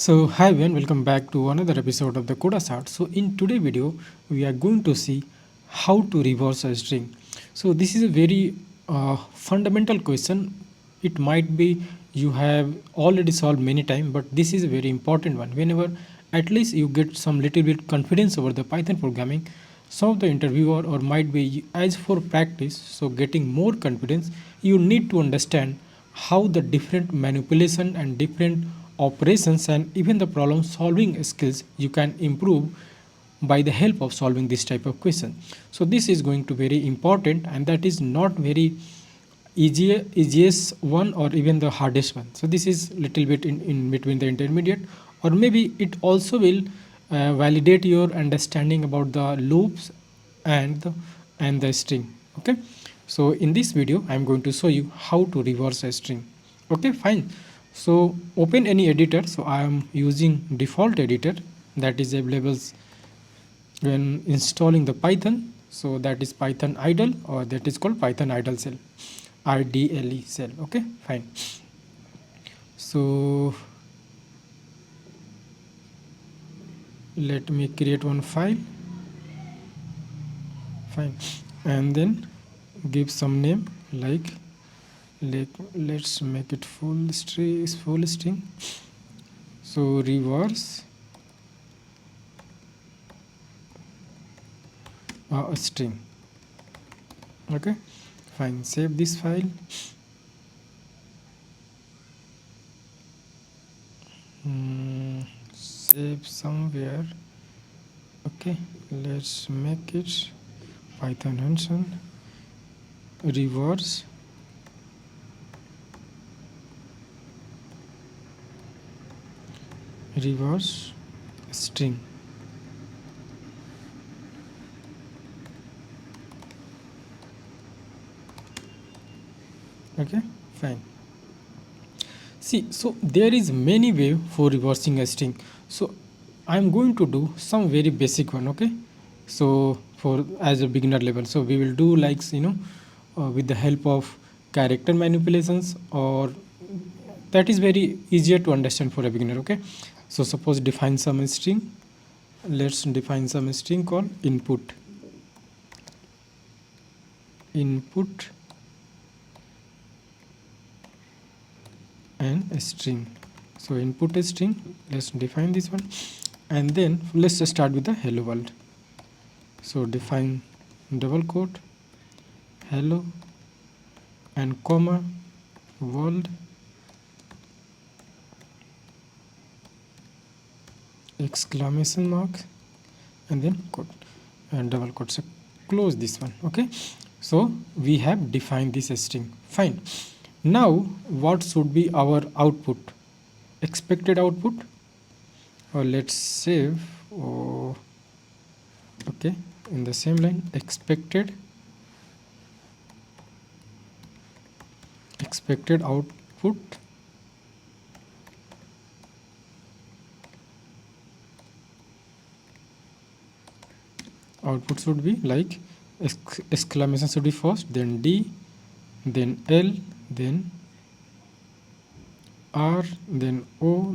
So hi everyone, welcome back to another episode of the Codersarts. So in today's video, we are going to see how to reverse a string. So this is a very fundamental question. It might be you have already solved many times, but this is a very important one. Whenever at least you get some little bit confidence over the Python programming, some of the interviewer or might be as for practice, so getting more confidence, you need to understand how the different manipulation and different operations and even the problem solving skills you can improve by the help of solving this type of question. So this is going to very important, and that is not very easiest one or even the hardest one. So this is little bit in between the intermediate, or maybe it also will validate your understanding about the loops and the string. Okay, so in this video I'm going to show you how to reverse a string. Okay, fine. So open any editor. So I am using default editor that is available when installing the Python. So that is Python idle, or that is called Python idle cell, IDLE cell. Okay, fine. So let me create one file. Fine, and then give some name like let's make it full string. So reverse a string. Okay, fine. Save this file. Save somewhere. Okay, let's make it Python function reverse string. Okay, fine. See, so there is many way for reversing a string. So I'm going to do some very basic one. Okay, so for as a beginner level, so we will do like with the help of character manipulations, or that is very easier to understand for a beginner. Okay, so suppose define some string. Let's define some string called input and a string. So input a string, let's define this one, and then let's just start with the hello world. So define double quote hello and comma world exclamation mark and then quote and double quote. So close this one. Okay, so we have defined this string. Fine. Now what should be our output, expected output, or let's save. Okay, in the same line, expected output should be like exclamation should be first, then D, then L, then R, then O,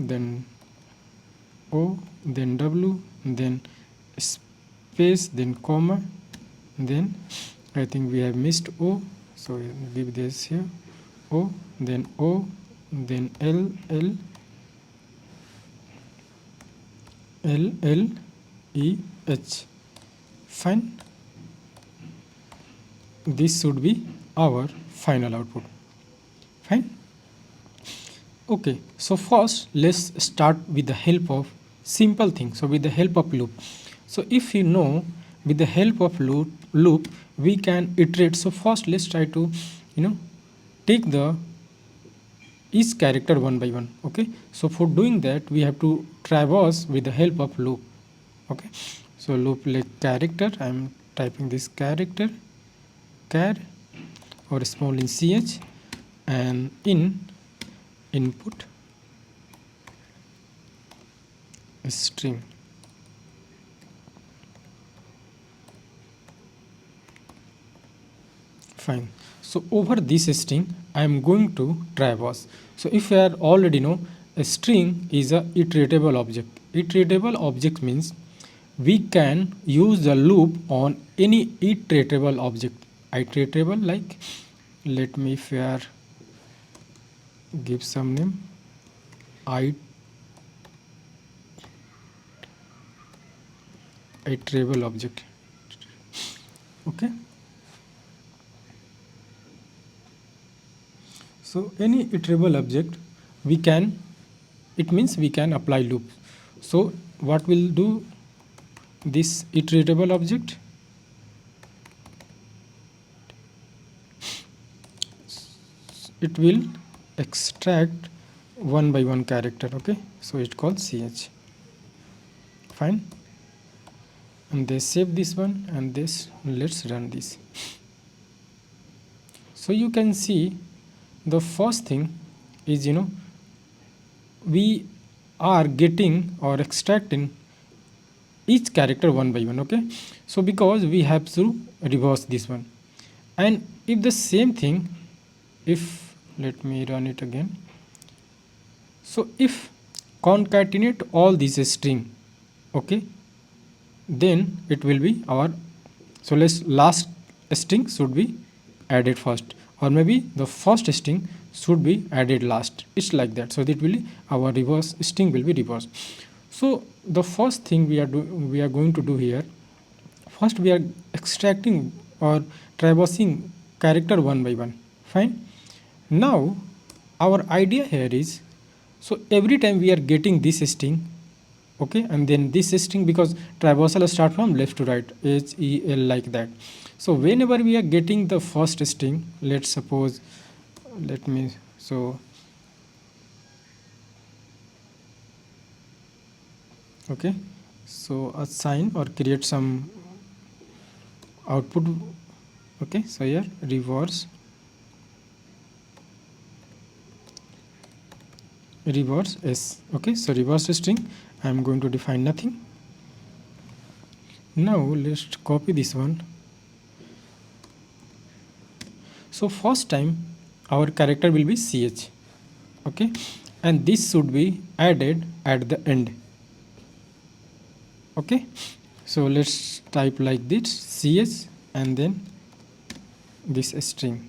then W, then space, then comma, then I think we have missed O, so give this here, O, then L, E, H. Fine. This should be our final output. Fine. Okay, so first let's start with the help of simple thing. So with the help of loop. So if you know, with the help of loop we can iterate. So first let's try to take the each character one by one. Okay, so for doing that we have to traverse with the help of loop. Okay, so loop like character, I am typing this character char or small in ch, and in input string. Fine. So over this string I am going to traverse. So if you are already know a string is a iteratable object. Iteratable object means we can use the loop on any iteratable object. Iteratable, like, let me here give some name, iterable object. Okay, so any iterable object we can, it means we can apply loop. So what will do this iteratable object? It will extract one by one character. Okay, so it called ch. Fine, and they save this one, and this, let's run this. So you can see the first thing is, we are getting or extracting each character one by one. Okay, so because we have to reverse this one, and if the same thing, if, let me run it again. So if concatenate all these string, okay, then it will be our, so let's, last string should be added first, or maybe the first string should be added last. It's like that. So that will be our reverse string will be reversed. So the first thing we are going to do here, first we are extracting or traversing character one by one. Fine. Now our idea here is, so every time we are getting this string, okay, and then this string, because traversal start from left to right, H E L, like that. So whenever we are getting the first string, let's suppose, let me, so okay, so assign or create some output. Okay, so here reverse s. Okay, so reverse string, I am going to define nothing. Now let's copy this one. So first time our character will be ch. Okay, and this should be added at the end. Okay, so let's type like this, ch, and then this string.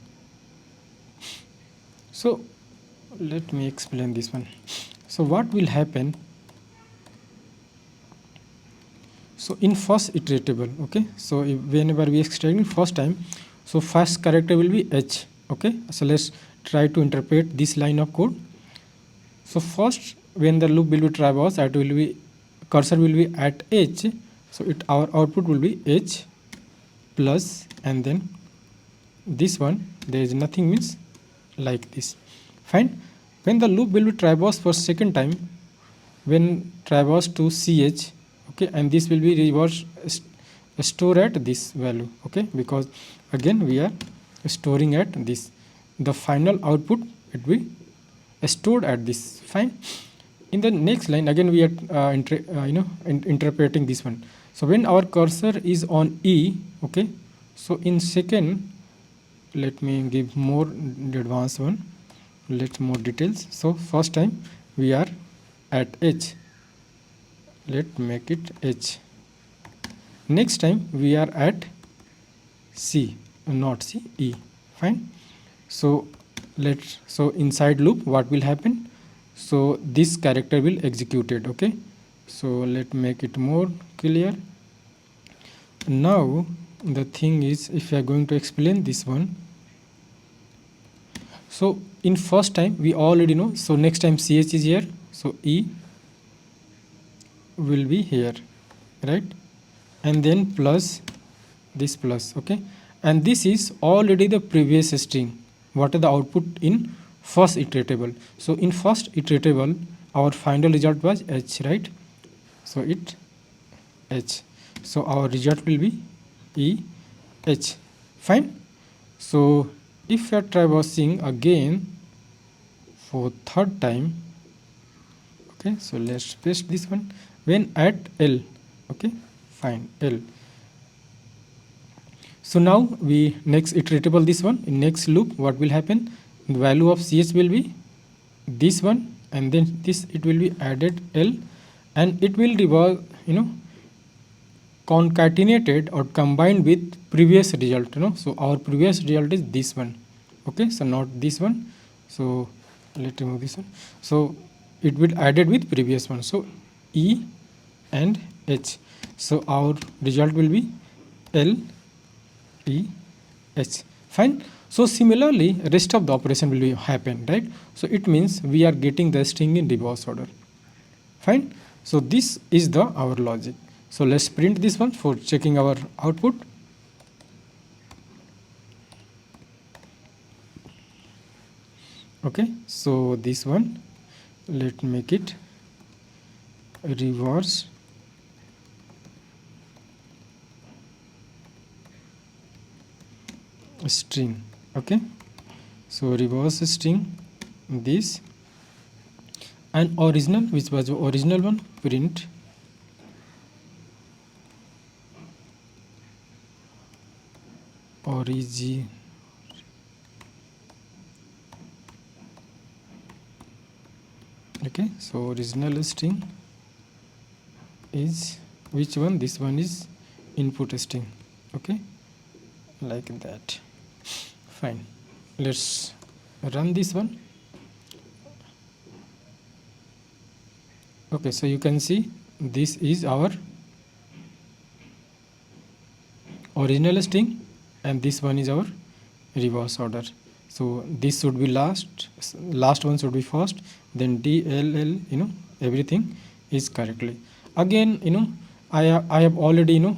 So let me explain this one. So what will happen, so in first iteratable, okay, so whenever we extract first time, so first character will be h. Okay, so let's try to interpret this line of code. So first, when the loop will be traversed, that will be, cursor will be at h, so our output will be h plus, and then this one, there is nothing, means like this. Fine. When the loop will be traversed for second time, when traversed to ch, okay, and this will be reverse store at this value. Okay, because again we are storing at this, the final output it will be stored at this. Fine. In the next line again we are interpreting this one. So when our cursor is on e, okay, so in second, let me give more advanced one, let's more details. So first time we are at h, let's make it h. Next time we are at c, not c, e. Fine. So so inside loop what will happen, so this character will executed. Okay, so let make it more clear. Now the thing is, if we are going to explain this one, so in first time we already know, so next time ch is here, so e will be here, right, and then plus this plus. Okay, and this is already the previous string, what are the output in first iteratable. So in first iteratable our final result was h, right, so it h, so our result will be e h. Fine. So if you are traversing again for third time, okay, so let's paste this one, when at l, okay, fine, l. So now we next iteratable this one, in next loop what will happen, the value of ch will be this one, and then this it will be added L, and it will reverse, concatenated or combined with previous result, so our previous result is this one. Okay, so not this one, so let's remove this one. So it will added with previous one, so E and H, so our result will be L E H. Fine. So similarly rest of the operation will be happen, right? So it means we are getting the string in reverse order. Fine. So this is the our logic. So let's print this one for checking our output. Okay, so this one, let's make it reverse string. Okay, so reverse string this, and original, which was the original one, print origin. Okay, so original string is which one? This one is input string. Okay, like that. Fine, let's run this one. Okay, so you can see this is our original string and this one is our reverse order. So this should be last one should be first, then D, L, L, everything is correctly. Again, I have already,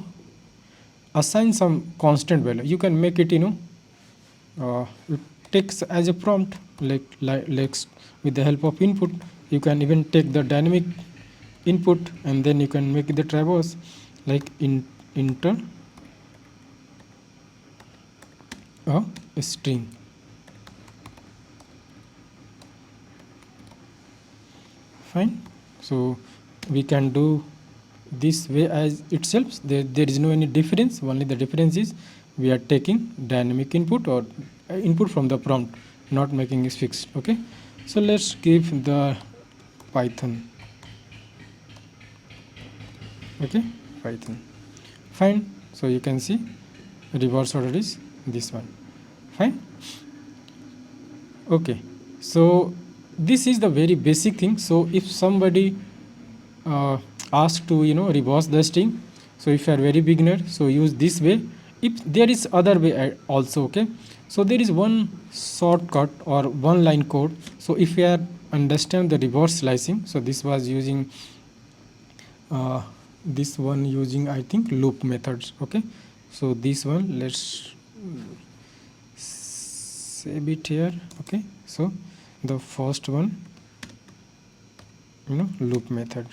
assigned some constant value. You can make it, it takes as a prompt, like with the help of input. You can even take the dynamic input and then you can make the traverse like enter a string. Fine. So we can do this way as itself. There is no any difference. Only the difference is we are taking dynamic input or input from the prompt, not making it fixed. Okay. So let's give the Python. Okay, Python. Fine. So you can see reverse order is this one. Fine. Okay, so this is the very basic thing. So if somebody asks to reverse the string, so if you are very beginner, so use this way. If there is other way also, okay, so there is one shortcut or one line code. So if you are understand the reverse slicing, so this was using this one using I think loop methods. Okay, so this one let's save it here. Okay, so the first one, loop method.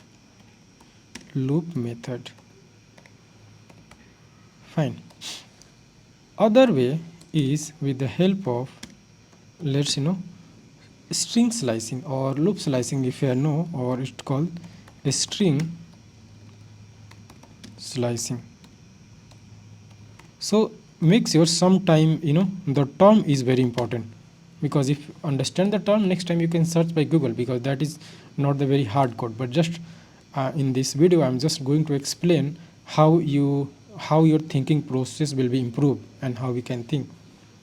Fine. Other way is with the help of, let's string slicing or loop slicing, if you know, or it's called a string slicing. So make sure sometime the term is very important, because if you understand the term, next time you can search by Google, because that is not the very hard code. But just in this video I'm just going to explain how your thinking process will be improved and how we can think.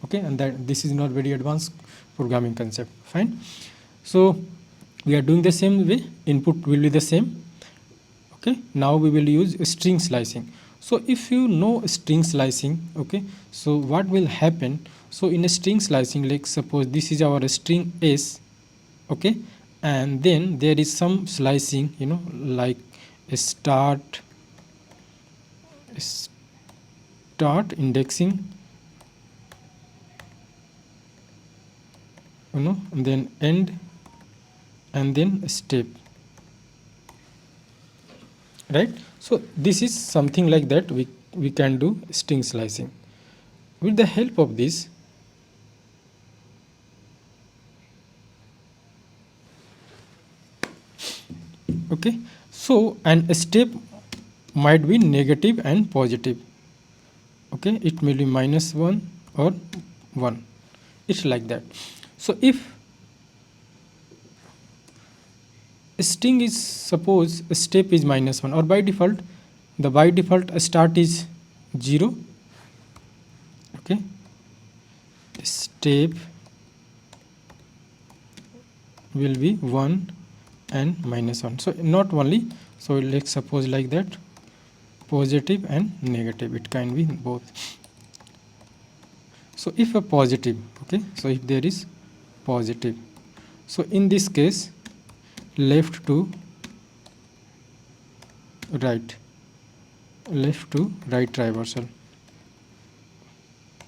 Okay, and that this is not very advanced programming concept. Fine. So we are doing the same way. Input will be the same. Okay, now we will use string slicing. So if you know string slicing, okay, so what will happen? So in a string slicing, like suppose this is our string S, okay, and then there is some slicing, like a start indexing, and then end, and then step. Right, so this is something like that. We can do string slicing with the help of this. Okay, so and a step might be negative and positive. Okay, it may be -1 or 1. It's like that. So if string is, suppose step is -1, or by default start is 0. Okay, step will be 1 and -1. So not only, so let's suppose like that, positive and negative, it can be both. So if a positive, okay, so if there is positive, so in this case left to right, traversal.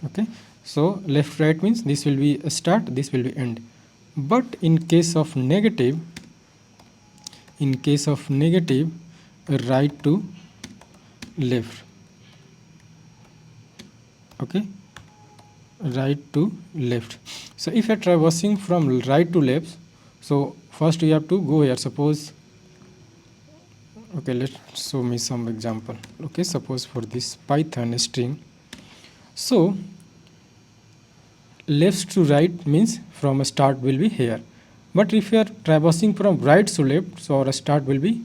Okay, so left right means this will be a start, this will be end. But in case of negative, right to left. Okay, right to left. So if you are traversing from right to left, so first you have to go here. Suppose, okay, let's show me some example. Okay, suppose for this Python string, so left to right means from a start will be here. But if you are traversing from right to left, so our start will be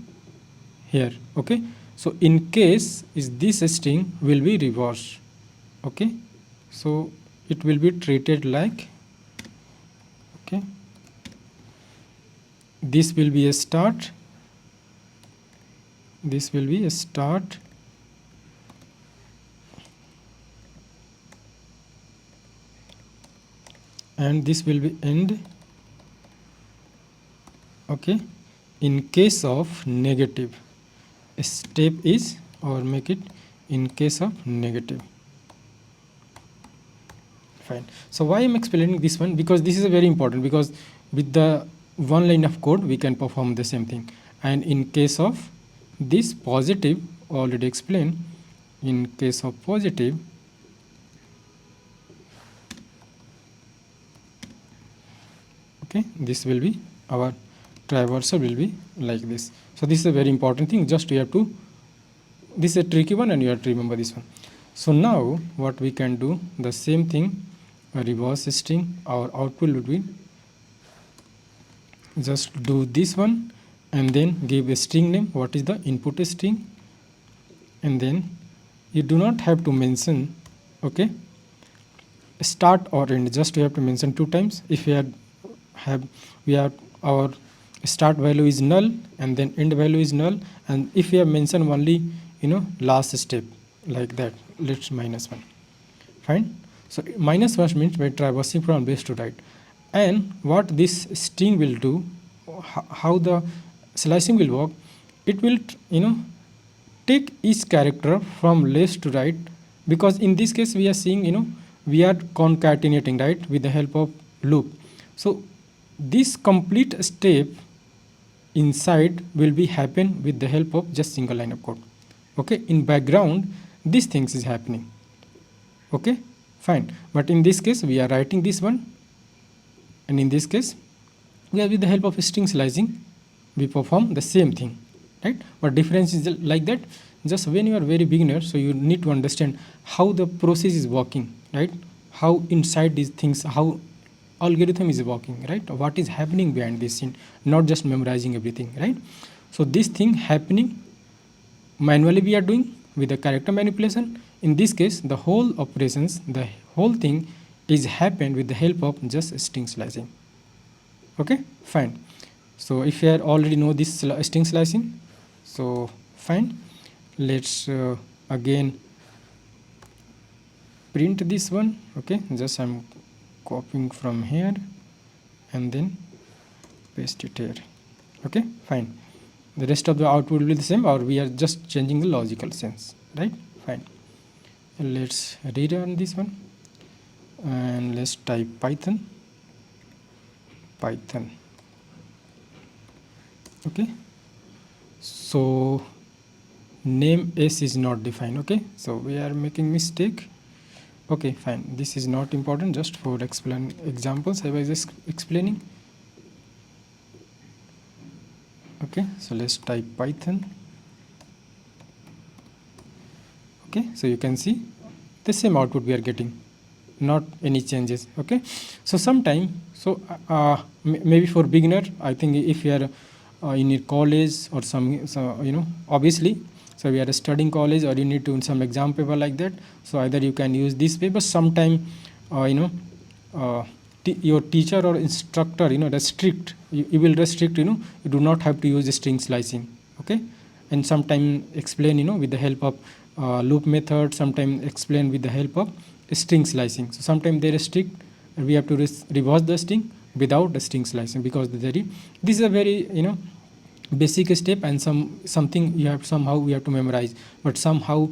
here. Okay, so in case is this string will be reversed. Okay, so it will be treated like, okay, this will be a start, this will be a start, and this will be end. Okay, in case of negative, step is, or make it in case of negative. Fine. So why I'm explaining this one? Because this is a very important, because with the one line of code we can perform the same thing. And in case of this positive, already explained, in case of positive, okay, this will be our traversal will be like this. So this is a very important thing, just you have to, this is a tricky one and you have to remember this one. So now what we can do, the same thing, a reverse string, our output would be, just do this one and then give a string name, what is the input string, and then you do not have to mention, okay, start or end, just you have to mention 2 times. If we have our start value is null and then end value is null, and if we have mentioned only, last step like that, let's -1. Fine. So -1 means we're traversing from left to right. And what this string will do, how the slicing will work, it will take each character from left to right, because in this case we are seeing, we are concatenating, right, with the help of loop. So this complete step inside will be happen with the help of just single line of code. Okay, in background these things is happening. Okay, fine. But in this case we are writing this one, and in this case we are, with the help of string slicing, we perform the same thing, right? But difference is like that, just when you are very beginner, so you need to understand how the process is working, right? How inside these things, how algorithm is working, right? What is happening behind this scene, not just memorizing everything, right? So this thing happening manually we are doing with the character manipulation. In this case the whole operations, the whole thing is happened with the help of just string slicing. Okay, fine. So if you already know this string slicing, so fine, let's again print this one. Okay, just I'm copying from here and then paste it here. Okay, fine. The rest of the output will be the same, or we are just changing the logical sense, right? Fine. Let's rerun this one and let's type Python. Okay, so name s is not defined. Okay, so we are making mistake. Okay, fine, this is not important, just for explain examples I was just explaining. Okay, so let's type Python. Okay, so you can see the same output we are getting, not any changes. Okay, so sometime, so maybe for beginner, I think if you are in your college or some, so, obviously, so we are studying college or you need to in some exam paper like that. So either you can use this paper sometime, uh, you know uh, your teacher or instructor restrict, you will restrict, you do not have to use string slicing. Okay, and sometime explain with the help of loop method, sometime explain with the help of string slicing. So sometimes they restrict and we have to reverse the string without the string slicing, because this is a very basic step, and something you have somehow we have to memorize, but somehow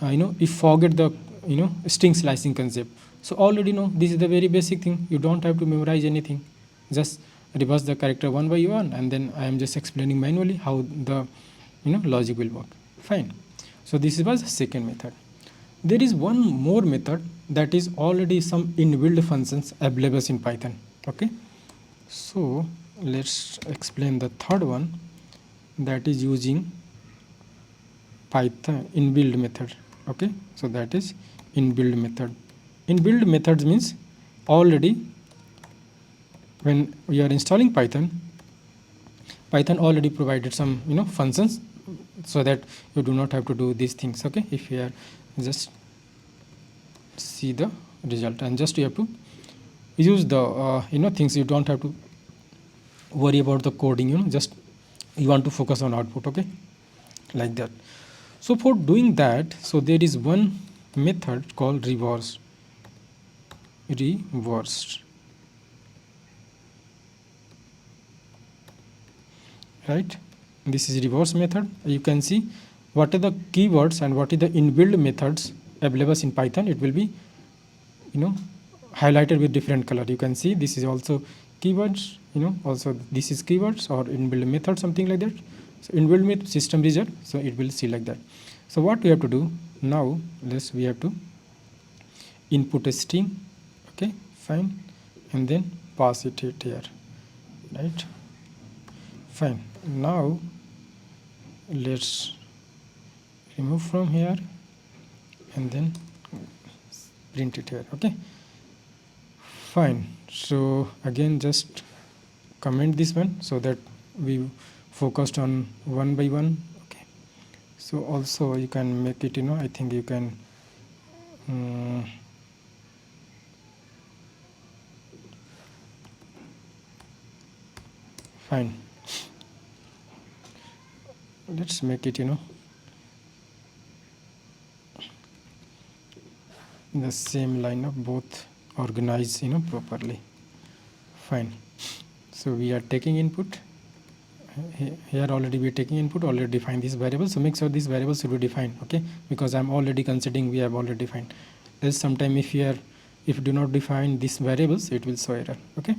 we forget the string slicing concept. So already know this is the very basic thing, you don't have to memorize anything, just reverse the character one by one, and then I am just explaining manually how the logic will work. Fine. So this was the second method. There is one more method that is already some inbuilt functions available in Python. Okay, so let's explain the third one, that is using Python inbuilt method. Okay, so that is inbuilt method. Inbuilt methods means already when we are installing Python already provided some functions, so that you do not have to do these things. Okay, if you are just see the result, and just you have to use the things, you don't have to worry about the coding, just you want to focus on output. Okay, like that. So for doing that, so there is one method called reverse. Right, this is reverse method. You can see what are the keywords and what is the inbuilt methods available in Python. It will be highlighted with different color. You can see this is also keywords, also this is keywords or inbuilt method, something like that. So inbuilt method system result, so it will see like that. So what we have to do now, we have to input a string. Okay, fine, and then pass it here, right? Fine. Now let's remove from here and then print it here. Okay, fine. So again, just comment this one so that we focused on one by one. Okay, so also you can make it, I think you can fine, let's make it in the same line of both organized properly. Fine. So we are taking input here, already we are taking input, already define this variable. So make sure this variable should be defined. Okay, because I'm already considering we have already defined. There's sometime if you do not define these variables, it will show error. Okay,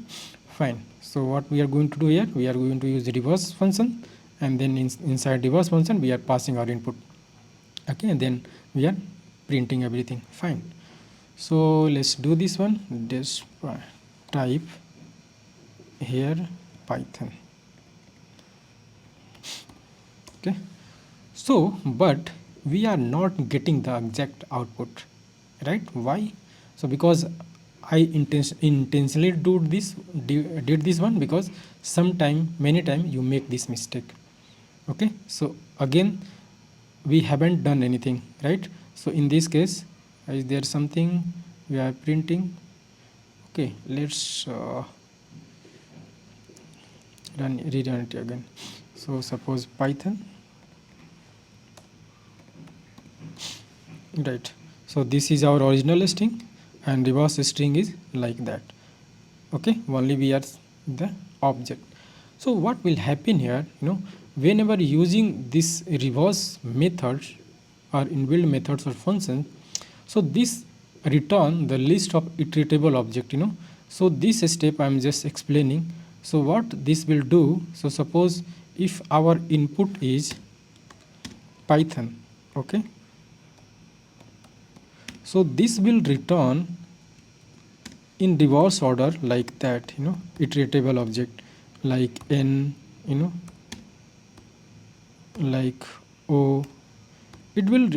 fine. So what we are going to do here, we are going to use the reverse function, and then inside reverse function we are passing our input. Okay, and then we are printing everything. Fine. So let's do this one. Just type here Python. Okay, so but we are not getting the exact output, right? Why? So because I intentionally did this one, because many time you make this mistake. Okay, so again we haven't done anything, right? So in this case, is there something we are printing? Okay, let's rerun it again. So suppose Python, right? So this is our original string and reverse string is like that. Okay, only we are the object. So what will happen here, whenever using this reverse methods or inbuilt methods or functions, so this return the list of iteratable object. So this step I am just explaining. So what this will do, so suppose if our input is Python, okay, so this will return in reverse order like that, iteratable object like n, like o. It will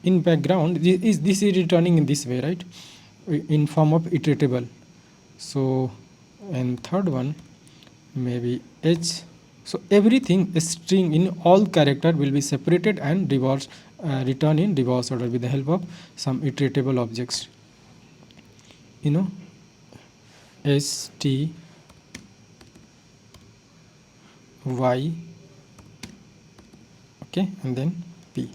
in background this is returning in this way, right, in form of iteratable. So and third one maybe h. So everything string in all character will be separated and return in reverse order with the help of some iteratable objects. You know, S T Y, okay, and then P.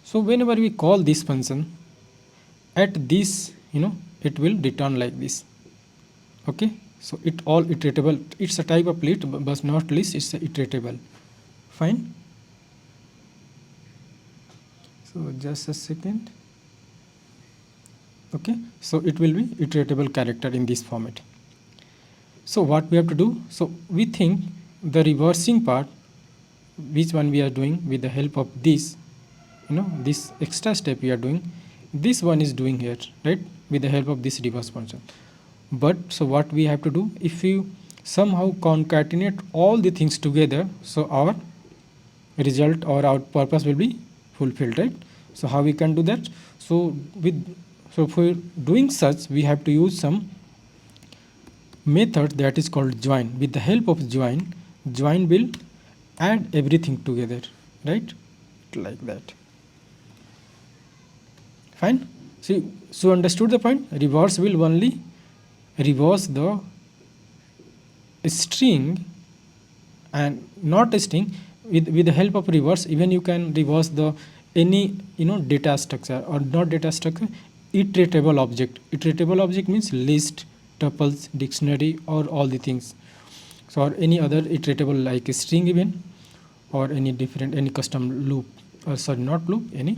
So whenever we call this function at this, it will return like this. Okay, so it all iteratable. It's a type of list, but not list. It's a iteratable. Fine. So just a second. Okay, so it will be iteratable character in this format. So what we have to do? So we think the reversing part, which one we are doing with the help of this, this extra step we are doing. This one is doing here, right, with the help of this reverse function. But so what we have to do, if you somehow concatenate all the things together, so our result or our purpose will be fulfilled, right? So how we can do that? So for doing such, we have to use some method that is called join. With the help of join will add everything together, right, like that. Fine. So understood the point? Reverse will only reverse the string and not a string. With the help of reverse, even you can reverse the any data structure, or not data structure, iteratable object. Iteratable object means list, tuples, dictionary, or all the things. So or any other iteratable like a string even, or any custom loop, sorry, not loop, any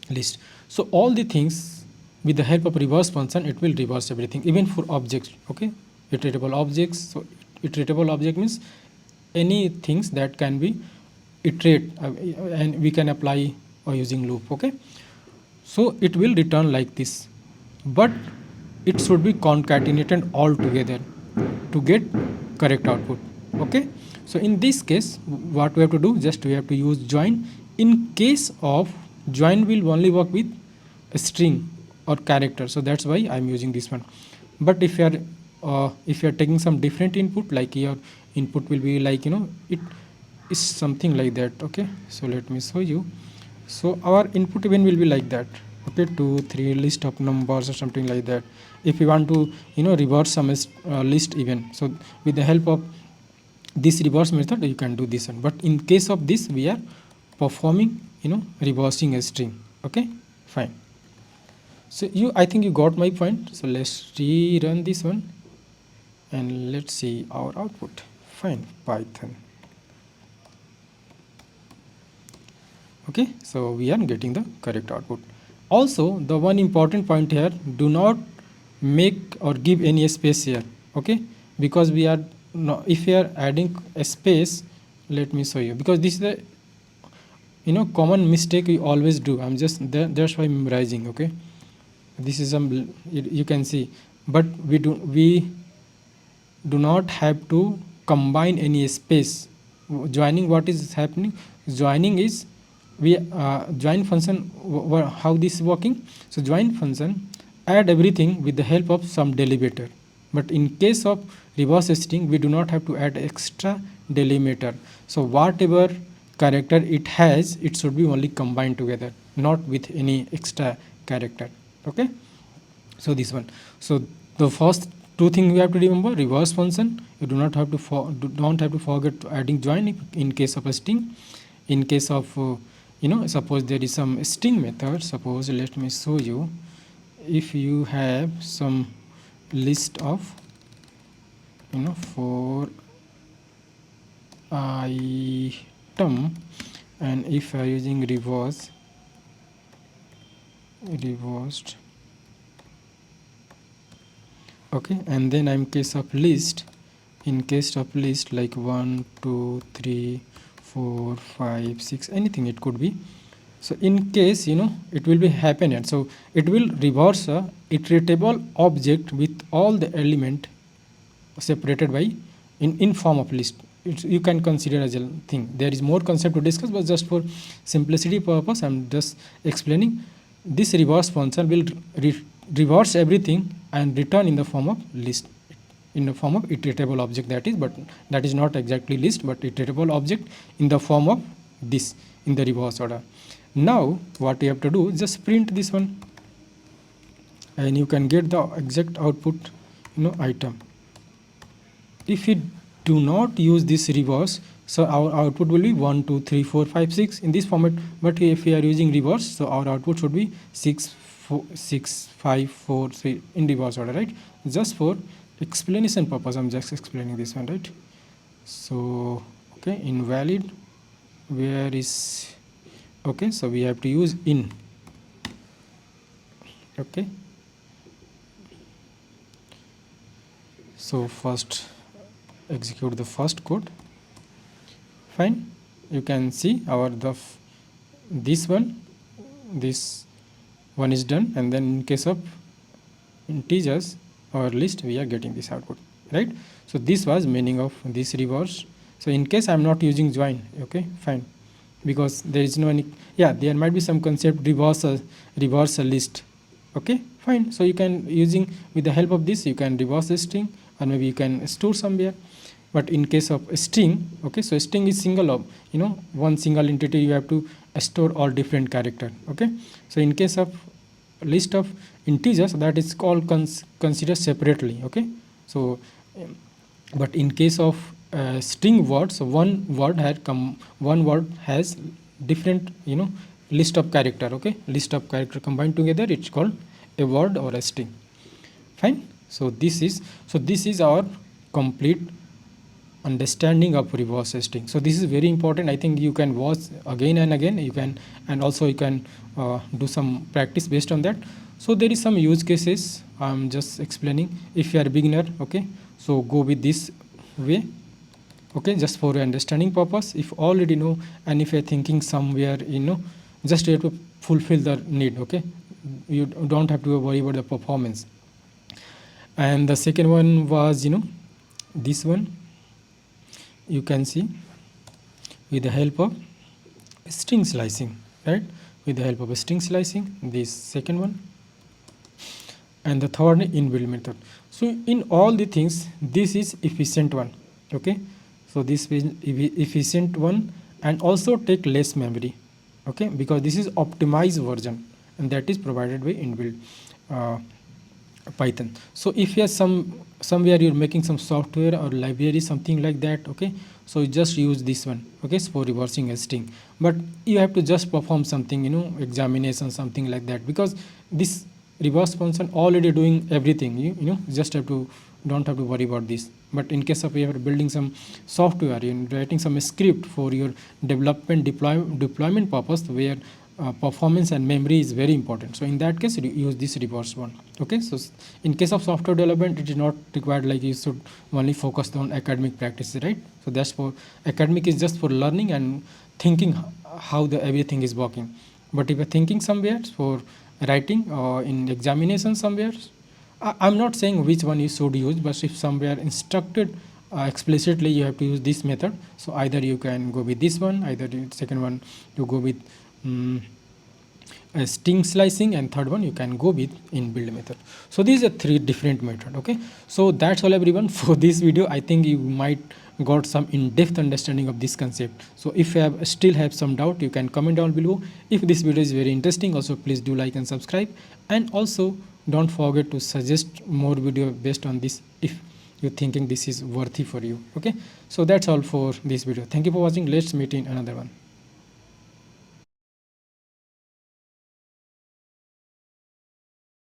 list. So all the things with the help of reverse function, it will reverse everything, even for objects. Okay, iteratable objects. So iteratable object means any things that can be iterate, and we can apply using loop. Okay, so it will return like this, but it should be concatenated all together to get correct output. Okay, so in this case, what we have to do, just we have to use join. In case of join will only work with a string or character, so that's why I'm using this one. But if you are taking some different input, like your input will be like it is something like that. Okay, so let me show you. So our input even will be like that. Okay, 2 3 list of numbers or something like that. If you want to reverse some list even, so with the help of this reverse method you can do this one. But in case of this, we are performing reversing a string. Okay, fine. So I think you got my point. So let's rerun this one and let's see our output. Fine, Python. Okay, so we are getting the correct output. Also, the one important point here, do not make or give any space here. Okay, because we are if we are adding a space, let me show you, because this is the common mistake we always do. I'm just that's why I'm memorizing. Okay, this is some, you can see, but we do not have to combine any space. Joining, what is happening? Joining is we join function, how this is working. So join function add everything with the help of some delimiter. But in case of reverse string, we do not have to add extra delimiter. So whatever character it has, it should be only combined together, not with any extra character. Okay, so this one. So the first two things we have to remember: reverse function, you do not have to don't have to forget adding join in case of a string. In case of suppose there is some string method. Suppose, let me show you. If you have some list of for item, and if you are using reversed, okay, and then in case of list, like 1 2 3 4 5 6, anything it could be. So in case it will be happening, so it will reverse a iteratable object with all the element separated by in form of list. You can consider as a thing. There is more concept to discuss, but just for simplicity purpose, I'm just explaining. This reverse function will reverse everything and return in the form of list. in the form of iterable object, that is, but that is not exactly list but iterable object in the form of this in the reverse order. Now what you have to do is just print this one, and you can get the exact output, item. If we do not use this reverse, so our output will be 1 2 3 4 5 6 in this format. But if we are using reverse, so our output should be 6 4 6 5 4 3 in reverse order, right? Just for explanation purpose, I'm just explaining this one, right? So okay, invalid, where is, okay, so we have to use in. Okay, so first execute the first code. Fine, you can see our this one is done, and then in case of integers or list, we are getting this output, right? So this was meaning of this reverse. So in case I'm not using join, okay, fine, because there is no any, yeah, there might be some concept reverse a list, okay, fine. So you can using with the help of this, you can reverse a string, or maybe you can store somewhere. But in case of a string, okay, so string is single of, one single entity, you have to store all different character, okay. So in case of list of integers, that is called considered separately, okay. So but in case of string words, so one word has different, list of character, okay, list of character combined together, it's called a word or a string. Fine. So this is our complete understanding of reverse string. So this is very important. I think you can watch again and again, you can, and also you can do some practice based on that. So there is some use cases I'm just explaining. If you are a beginner, okay, so go with this way, okay, just for understanding purpose. If already know, and if you're thinking somewhere, just you have to fulfill the need, okay, you don't have to worry about the performance. And the second one was, this one, you can see with the help of string slicing, right? With the help of string slicing, this second one, and the third inbuilt method. So in all the things, this is efficient one, okay. So this is efficient one, and also take less memory, okay, because this is optimized version, and that is provided by inbuilt Python. So if you are somewhere you're making some software or library, something like that, okay, so you just use this one, okay, for reversing a string. But you have to just perform something, examination, something like that, because this reverse function already doing everything. You just don't have to worry about this. But in case of you are building some software, you're writing some script for your development deployment purpose, where performance and memory is very important. So in that case, you use this reverse one, okay. So in case of software development, it is not required, like you should only focus on academic practices, right? So that's for academic, is just for learning and thinking how the everything is working. But if you're thinking somewhere for writing or in examination somewhere, I'm not saying which one you should use, but if somewhere instructed explicitly, you have to use this method. So either you can go with this one, either the second one you go with string slicing, and third one you can go with inbuilt method. So these are three different methods, okay. So that's all everyone for this video. I think you might got some in-depth understanding of this concept. So if you still have some doubt, you can comment down below. If this video is very interesting, also please do like and subscribe, and also don't forget to suggest more video based on this if you're thinking this is worthy for you, okay. So that's all for this video. Thank you for watching. Let's meet in another one.